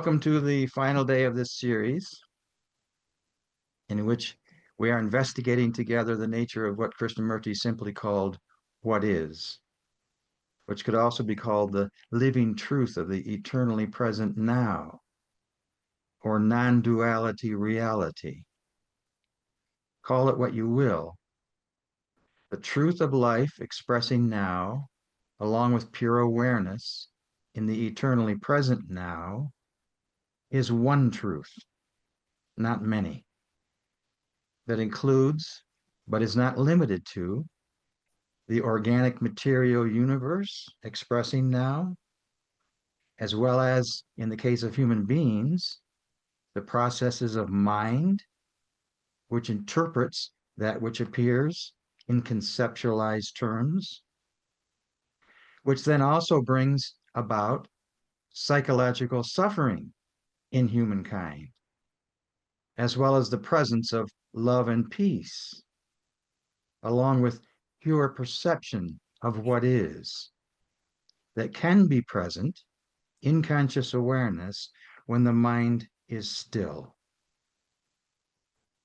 Welcome to the final day of this series, in which we are investigating together the nature of what Krishnamurti simply called what is, which could also be called the living truth of the eternally present now, or non-duality reality. Call it what you will. The truth of life expressing now, along with pure awareness in the eternally present now, is one truth, not many, that includes, but is not limited to, the organic material universe expressing now, as well as, in the case of human beings, the processes of mind, which interprets that which appears in conceptualized terms, which then also brings about psychological suffering in humankind, as well as the presence of love and peace, along with pure perception of what is, that can be present in conscious awareness when the mind is still.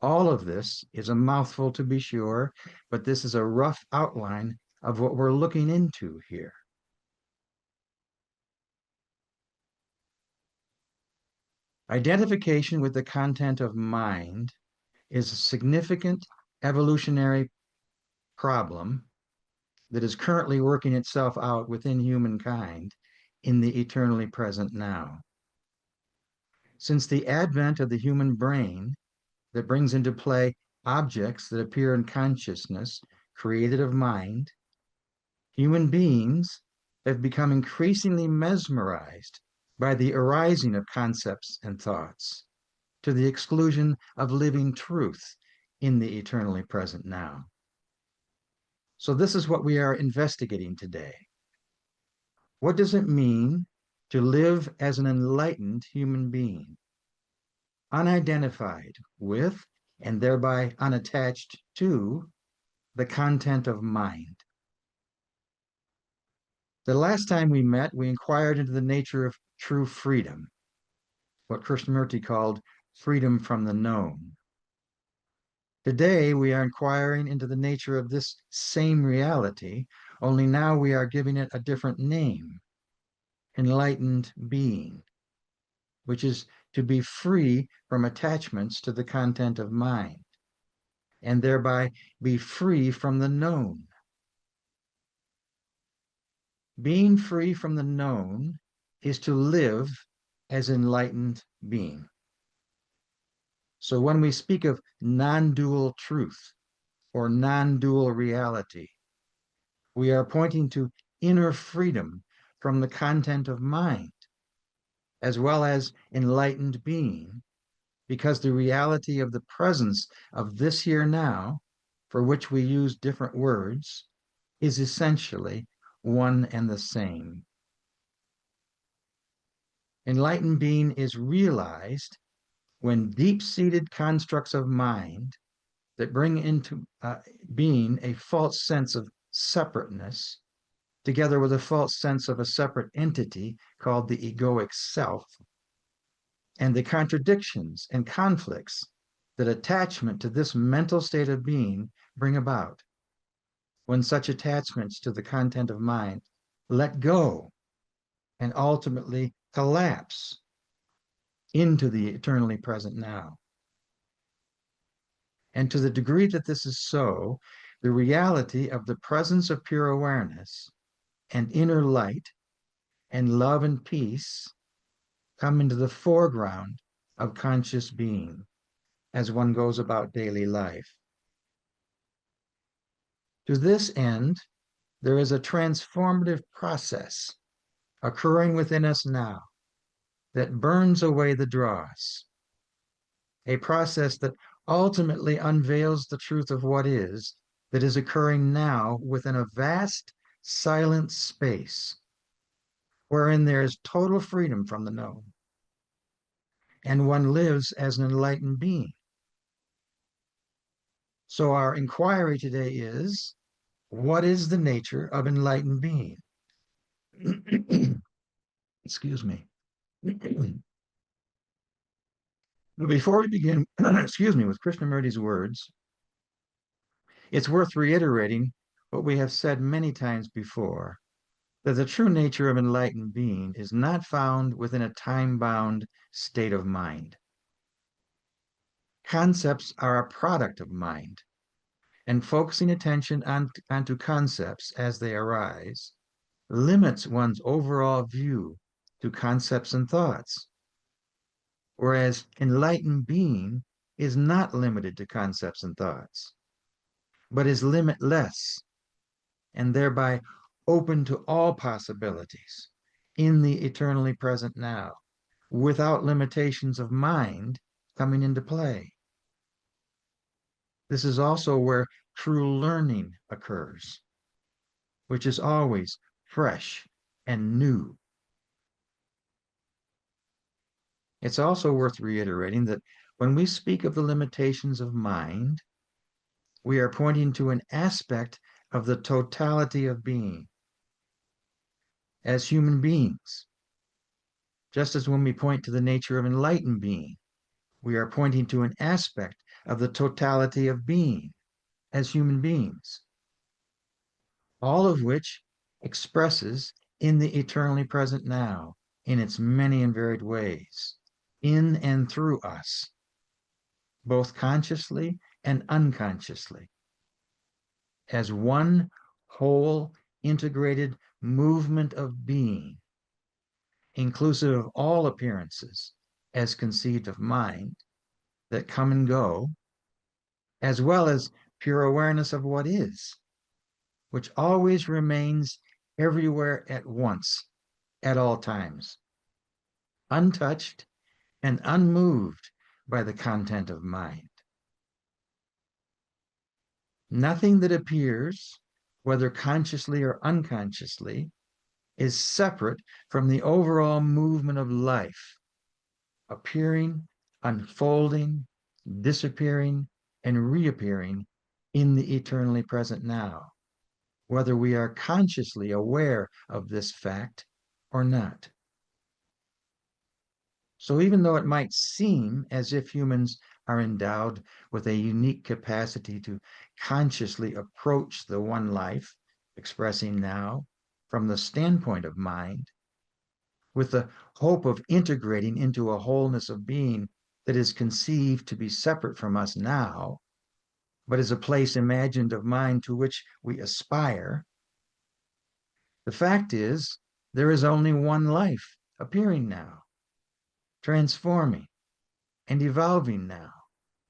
All of this is a mouthful, to be sure, but this is a rough outline of what we're looking into here. Identification with the content of mind is a significant evolutionary problem that is currently working itself out within humankind in the eternally present now. Since the advent of the human brain that brings into play objects that appear in consciousness created of mind, human beings have become increasingly mesmerized by the arising of concepts and thoughts, to the exclusion of living truth in the eternally present now. So this is what we are investigating today. What does it mean to live as an enlightened human being, unidentified with and thereby unattached to the content of mind? The last time we met, we inquired into the nature of true freedom, what Krishnamurti called freedom from the known. Today, we are inquiring into the nature of this same reality, only now we are giving it a different name, enlightened being, which is to be free from attachments to the content of mind, and thereby be free from the known. Being free from the known is to live as enlightened being. So when we speak of non-dual truth or non-dual reality, we are pointing to inner freedom from the content of mind, as well as enlightened being, because the reality of the presence of this here now, for which we use different words, is essentially one and the same. Enlightened being is realized when deep-seated constructs of mind that bring into being a false sense of separateness, together with a false sense of a separate entity called the egoic self, and the contradictions and conflicts that attachment to this mental state of being bring about, when such attachments to the content of mind let go and ultimately collapse into the eternally present now. And to the degree that this is so, the reality of the presence of pure awareness and inner light and love and peace come into the foreground of conscious being as one goes about daily life. To this end, there is a transformative process occurring within us now that burns away the dross, a process that ultimately unveils the truth of what is, that is occurring now within a vast silent space wherein there is total freedom from the known, and one lives as an enlightened being. So our inquiry today is, what is the nature of enlightened being? Excuse me. Before we begin, excuse me, with Krishnamurti's words, it's worth reiterating what we have said many times before, that the true nature of enlightened being is not found within a time-bound state of mind. Concepts are a product of mind, and focusing attention onto concepts as they arise limits one's overall view to concepts and thoughts, whereas enlightened being is not limited to concepts and thoughts, but is limitless and thereby open to all possibilities in the eternally present now, without limitations of mind coming into play. This is also where true learning occurs, which is always fresh and new. It's also worth reiterating that when we speak of the limitations of mind, we are pointing to an aspect of the totality of being as human beings. Just as when we point to the nature of enlightened being, we are pointing to an aspect of the totality of being as human beings, all of which expresses in the eternally present now in its many and varied ways, in and through us, both consciously and unconsciously, as one whole integrated movement of being, inclusive of all appearances as conceived of mind that come and go, as well as pure awareness of what is, which always remains everywhere at once, at all times, untouched and unmoved by the content of mind. Nothing that appears, whether consciously or unconsciously, is separate from the overall movement of life, appearing, unfolding, disappearing, and reappearing in the eternally present now, whether we are consciously aware of this fact or not. So even though it might seem as if humans are endowed with a unique capacity to consciously approach the one life expressing now from the standpoint of mind, with the hope of integrating into a wholeness of being that is conceived to be separate from us now, but is a place imagined of mind to which we aspire, the fact is there is only one life appearing now, transforming and evolving now,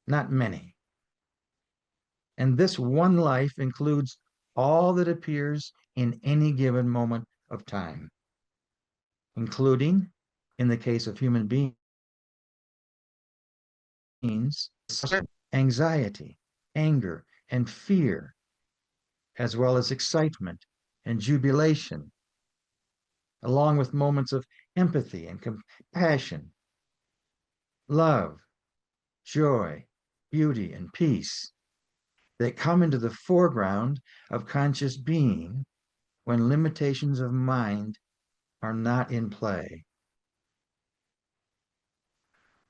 not many. And this one life includes all that appears in any given moment of time, including, in the case of human beings, anxiety, anger, and fear, as well as excitement and jubilation, along with moments of empathy and compassion, love, joy, beauty, and peace that come into the foreground of conscious being when limitations of mind are not in play.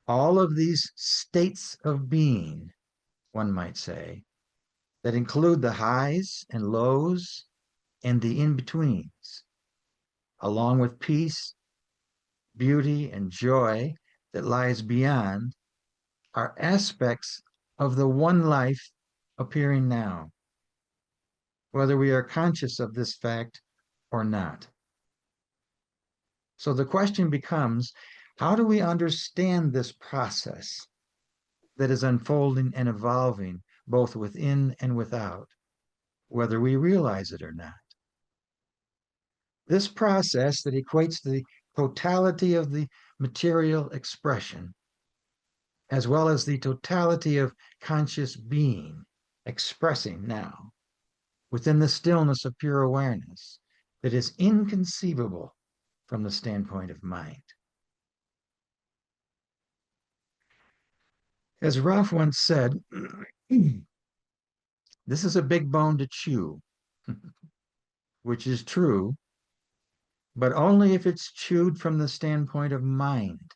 All of these states of being, one might say, that include the highs and lows and the in-betweens, along with peace, beauty, and joy that lies beyond, are aspects of the one life appearing now, whether we are conscious of this fact or not. So the question becomes, how do we understand this process that is unfolding and evolving both within and without, whether we realize it or not? This process that equates the totality of the material expression, as well as the totality of conscious being expressing now, within the stillness of pure awareness that is inconceivable from the standpoint of mind. As Ralph once said, this is a big bone to chew, which is true, but only if it's chewed from the standpoint of mind.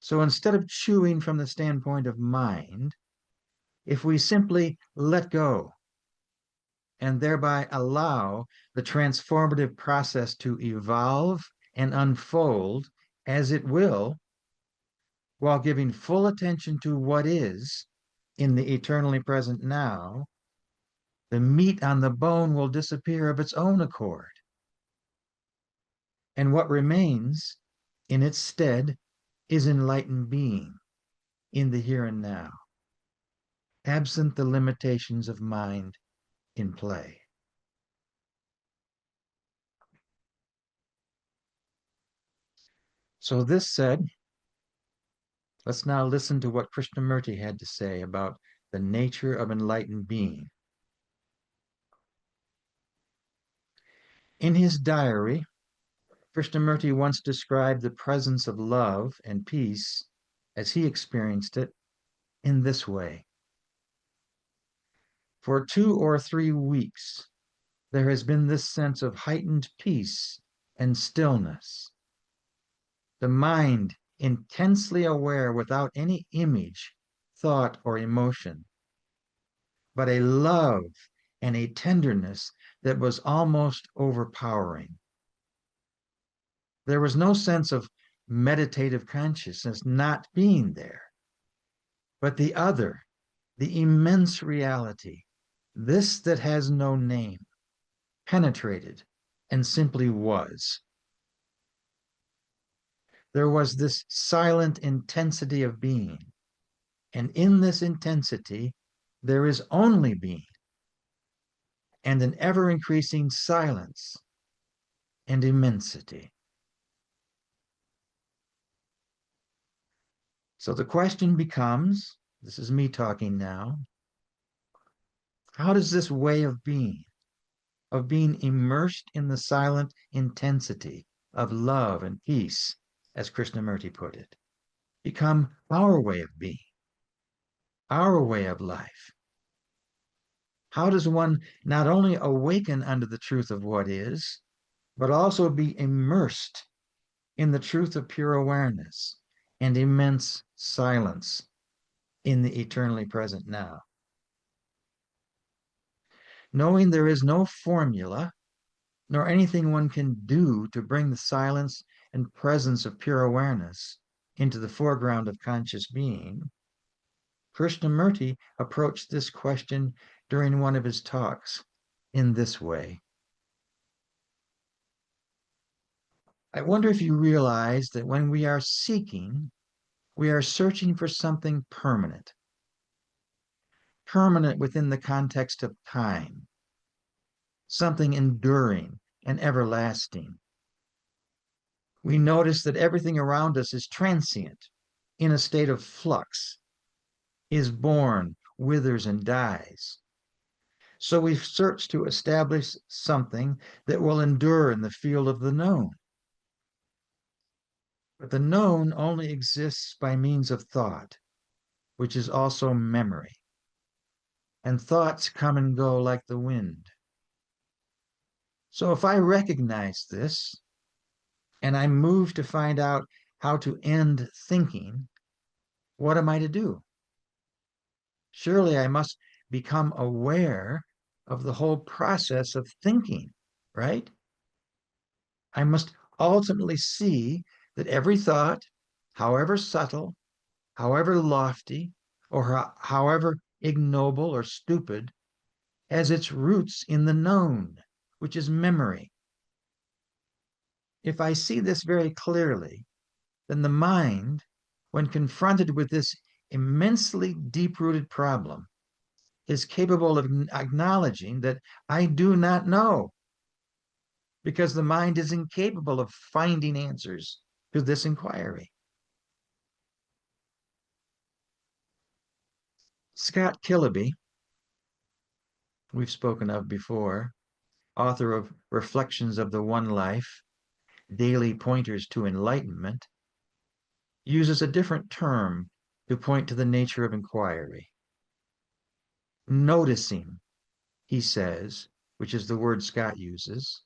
So instead of chewing from the standpoint of mind, if we simply let go and thereby allow the transformative process to evolve and unfold as it will, while giving full attention to what is in the eternally present now, the meat on the bone will disappear of its own accord. And what remains in its stead is enlightened being in the here and now, absent the limitations of mind in play. So this said, let's now listen to what Krishnamurti had to say about the nature of enlightened being. In his diary, Krishnamurti once described the presence of love and peace as he experienced it in this way. For 2 or 3 weeks, there has been this sense of heightened peace and stillness. The mind intensely aware without any image, thought, or emotion, but a love and a tenderness that was almost overpowering. There was no sense of meditative consciousness not being there, but the other, the immense reality, this that has no name, penetrated and simply was. There was this silent intensity of being, and in this intensity, there is only being, and an ever increasing silence and immensity. So the question becomes, this is me talking now, how does this way of being immersed in the silent intensity of love and peace, as Krishnamurti put it, become our way of being, our way of life? How does one not only awaken unto the truth of what is, but also be immersed in the truth of pure awareness and immense silence in the eternally present now? Knowing there is no formula, nor anything one can do to bring the silence and presence of pure awareness into the foreground of conscious being, Krishnamurti approached this question during one of his talks in this way. I wonder if you realize that when we are seeking, we are searching for something permanent, permanent within the context of time, something enduring and everlasting. We notice that everything around us is transient, in a state of flux, is born, withers, and dies. So we search to establish something that will endure in the field of the known. But the known only exists by means of thought, which is also memory. And thoughts come and go like the wind. So if I recognize this, and I move to find out how to end thinking, what am I to do? Surely I must become aware of the whole process of thinking, right? I must ultimately see that every thought, however subtle, however lofty, or however ignoble or stupid, has its roots in the known, which is memory. If I see this very clearly, then the mind, when confronted with this immensely deep-rooted problem, is capable of acknowledging that I do not know, because the mind is incapable of finding answers to this inquiry. Scott Killaby, we've spoken of before, author of Reflections of the One Life, Daily Pointers to Enlightenment, uses a different term to point to the nature of inquiry. Noticing, he says, which is the word Scott uses,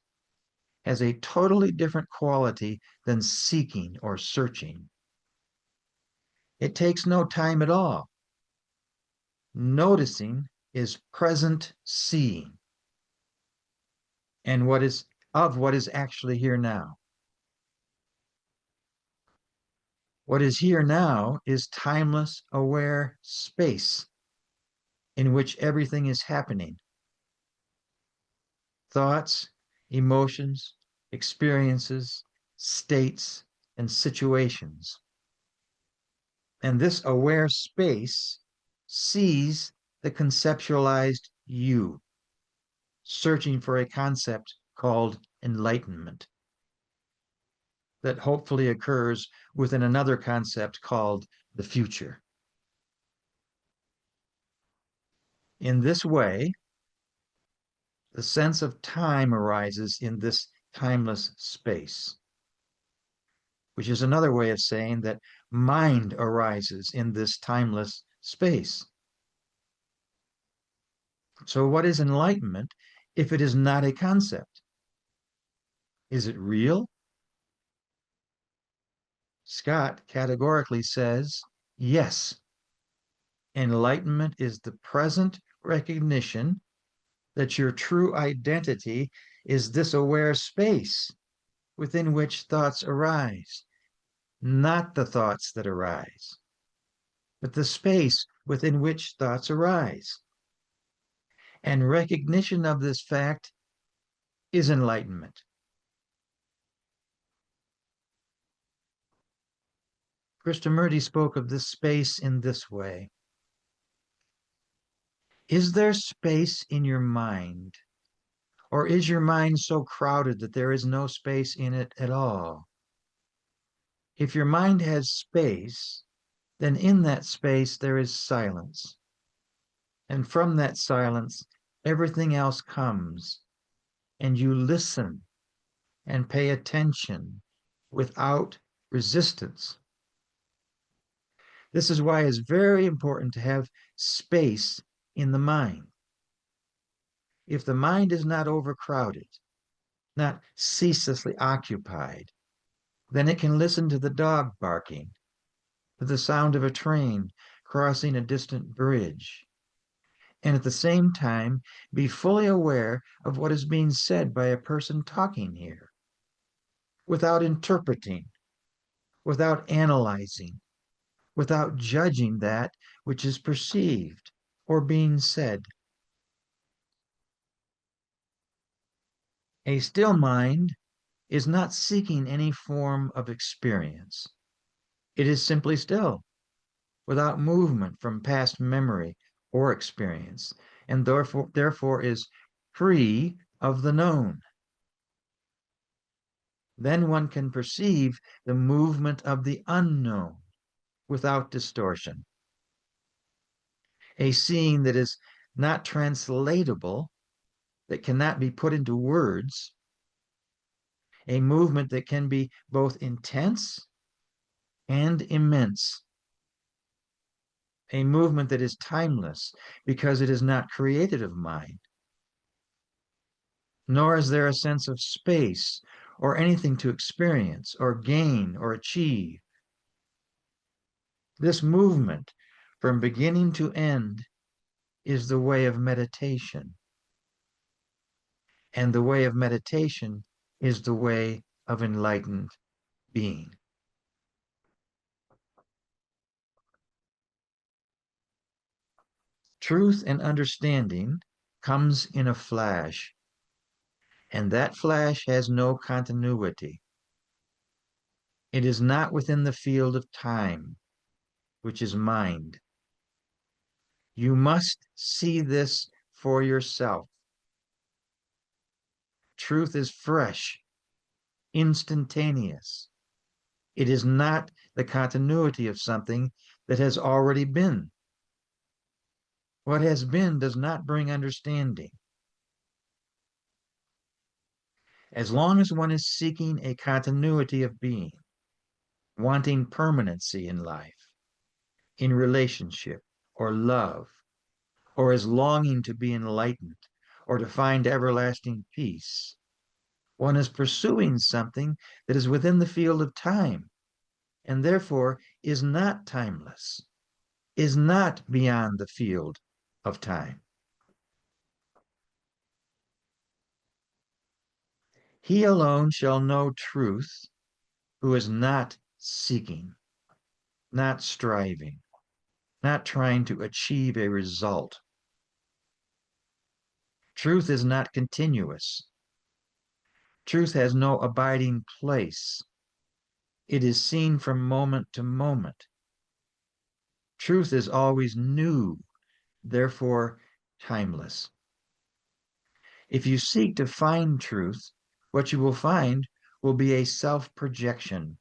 has a totally different quality than seeking or searching. It takes no time at all. Noticing is present seeing, and what is actually here now. What is here now is timeless, aware space in which everything is happening. Thoughts, emotions, experiences, states, and situations. And this aware space sees the conceptualized you, searching for a concept called enlightenment that hopefully occurs within another concept called the future. In this way, the sense of time arises in this timeless space, which is another way of saying that mind arises in this timeless space. So, what is enlightenment if it is not a concept? Is it real? Scott categorically says yes. Enlightenment is the present recognition that your true identity is this aware space within which thoughts arise, not the thoughts that arise, but the space within which thoughts arise. And recognition of this fact is enlightenment. Krishnamurti spoke of this space in this way. Is there space in your mind? Or is your mind so crowded that there is no space in it at all? If your mind has space, then in that space there is silence. And from that silence, everything else comes, and you listen and pay attention without resistance. This is why it's very important to have space in the mind. If the mind is not overcrowded, not ceaselessly occupied, then it can listen to the dog barking, to the sound of a train crossing a distant bridge, and at the same time be fully aware of what is being said by a person talking here, without interpreting, without analyzing, without judging that which is perceived or being said. A still mind is not seeking any form of experience. It is simply still, without movement from past memory or experience, and therefore is free of the known. Then one can perceive the movement of the unknown without distortion. A seeing that is not translatable, that cannot be put into words, a movement that can be both intense and immense, a movement that is timeless because it is not created of mind, nor is there a sense of space or anything to experience or gain or achieve. This movement from beginning to end is the way of meditation. And the way of meditation is the way of enlightened being. Truth and understanding comes in a flash, and that flash has no continuity. It is not within the field of time, which is mind. You must see this for yourself. Truth is fresh, instantaneous. It is not the continuity of something that has already been. What has been does not bring understanding. As long as one is seeking a continuity of being, wanting permanency in life, in relationship or love, or is longing to be enlightened or to find everlasting peace, one is pursuing something that is within the field of time and therefore is not timeless, is not beyond the field of time. He alone shall know truth who is not seeking, not striving, not trying to achieve a result. Truth is not continuous. Truth has no abiding place. It is seen from moment to moment. Truth is always new, therefore timeless. If you seek to find truth, what you will find will be a self-projection,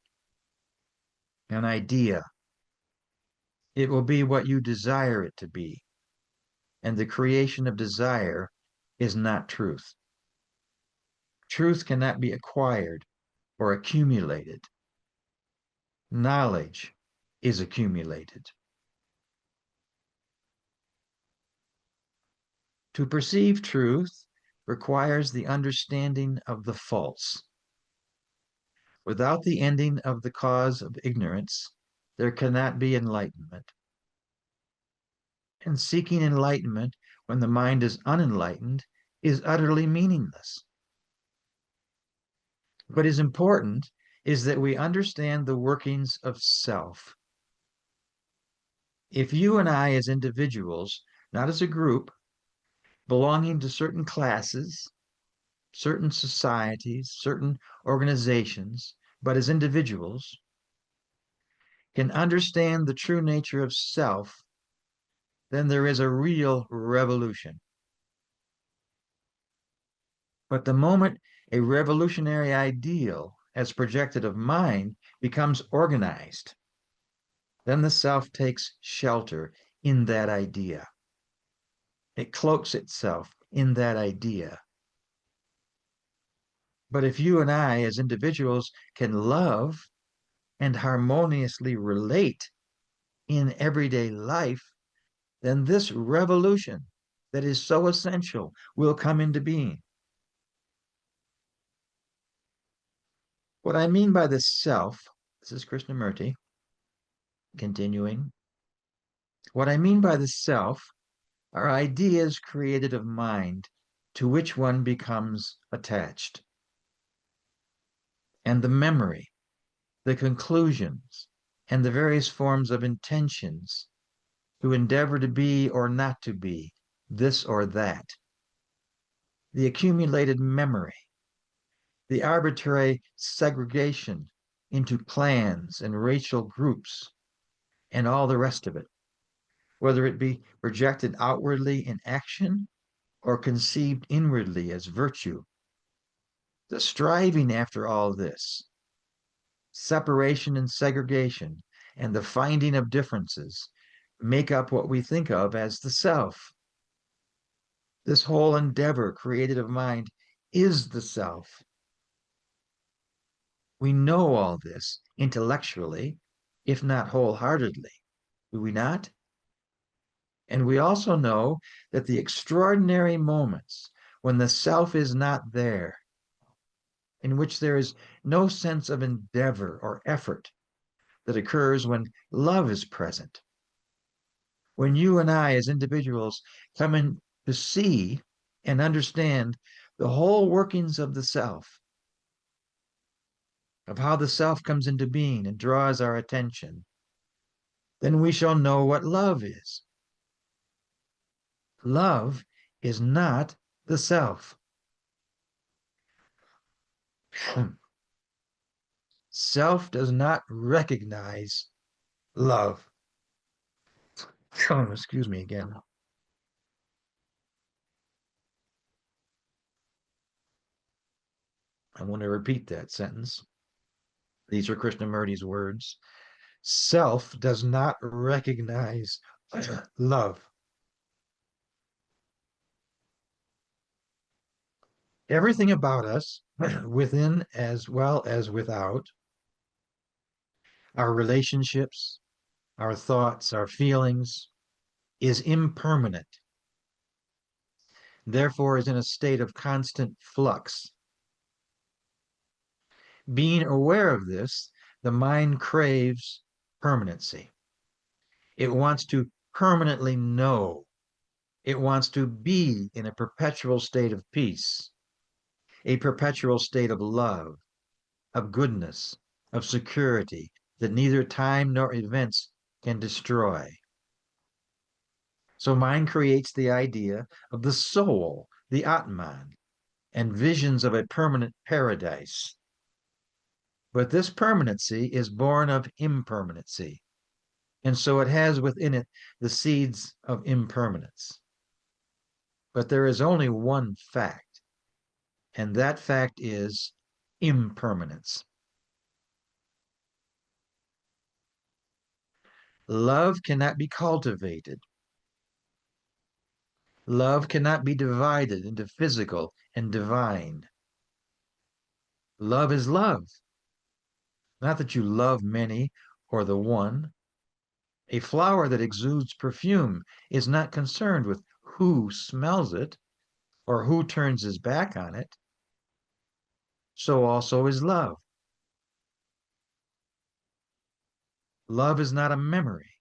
an idea. It will be what you desire it to be. And the creation of desire is not truth. Truth cannot be acquired or accumulated. Knowledge is accumulated. To perceive truth requires the understanding of the false. Without the ending of the cause of ignorance, there cannot be enlightenment. And seeking enlightenment when the mind is unenlightened is utterly meaningless. What is important is that we understand the workings of self. If you and I, as individuals, not as a group, belonging to certain classes, certain societies, certain organizations, but as individuals, can understand the true nature of self, then there is a real revolution. But the moment a revolutionary ideal, as projected of mind, becomes organized, then the self takes shelter in that idea. It cloaks itself in that idea. But if you and I, as individuals, can love and harmoniously relate in everyday life, then this revolution that is so essential will come into being. What I mean by the self, this is Krishnamurti, continuing. What I mean by the self are ideas created of mind to which one becomes attached. And the memory, the conclusions, and the various forms of intentions to endeavor to be or not to be this or that. The accumulated memory, the arbitrary segregation into clans and racial groups, and all the rest of it, whether it be projected outwardly in action or conceived inwardly as virtue. The striving after all this, separation and segregation, and the finding of differences make up what we think of as the self. This whole endeavor created of mind is the self. We know all this intellectually, if not wholeheartedly, do we not? And we also know that the extraordinary moments when the self is not there, in which there is no sense of endeavor or effort, that occurs when love is present. When you and I, as individuals, come in to see and understand the whole workings of the self, of how the self comes into being and draws our attention, then we shall know what love is. Love is not the self. Self does not recognize love. Excuse me again. I want to repeat that sentence. These are Krishnamurti's words. Self does not recognize love. Everything about us, within as well as without, our relationships, our thoughts, our feelings, is impermanent. Therefore, is in a state of constant flux. Being aware of this, The mind craves permanency. It wants to permanently know. It wants to be in a perpetual state of peace, a perpetual state of love, of goodness, of security that neither time nor events can destroy. So mind creates the idea of the soul, the Atman, and visions of a permanent paradise. But this permanency is born of impermanency, and so it has within it the seeds of impermanence. But there is only one fact, and that fact is impermanence. Love cannot be cultivated. Love cannot be divided into physical and divine. Love is love. Not that you love many or the one. A flower that exudes perfume is not concerned with who smells it or who turns his back on it. So also is love. Love is not a memory.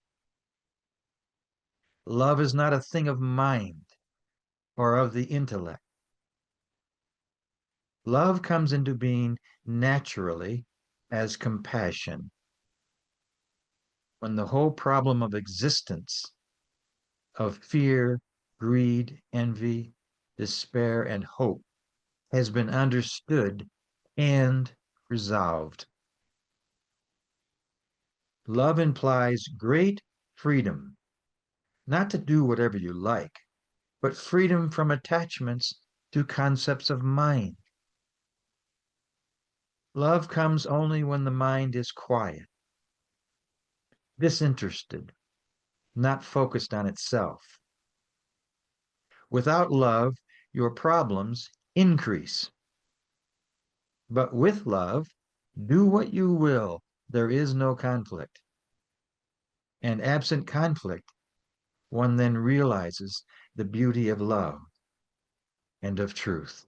Love is not a thing of mind or of the intellect. Love comes into being naturally as compassion. When the whole problem of existence, of fear, greed, envy, despair, and hope has been understood and resolved. Love implies great freedom, not to do whatever you like, but freedom from attachments to concepts of mind. Love comes only when the mind is quiet, disinterested, not focused on itself. Without love, your problems increase. But with love, do what you will, there is no conflict. And absent conflict, one then realizes the beauty of love and of truth.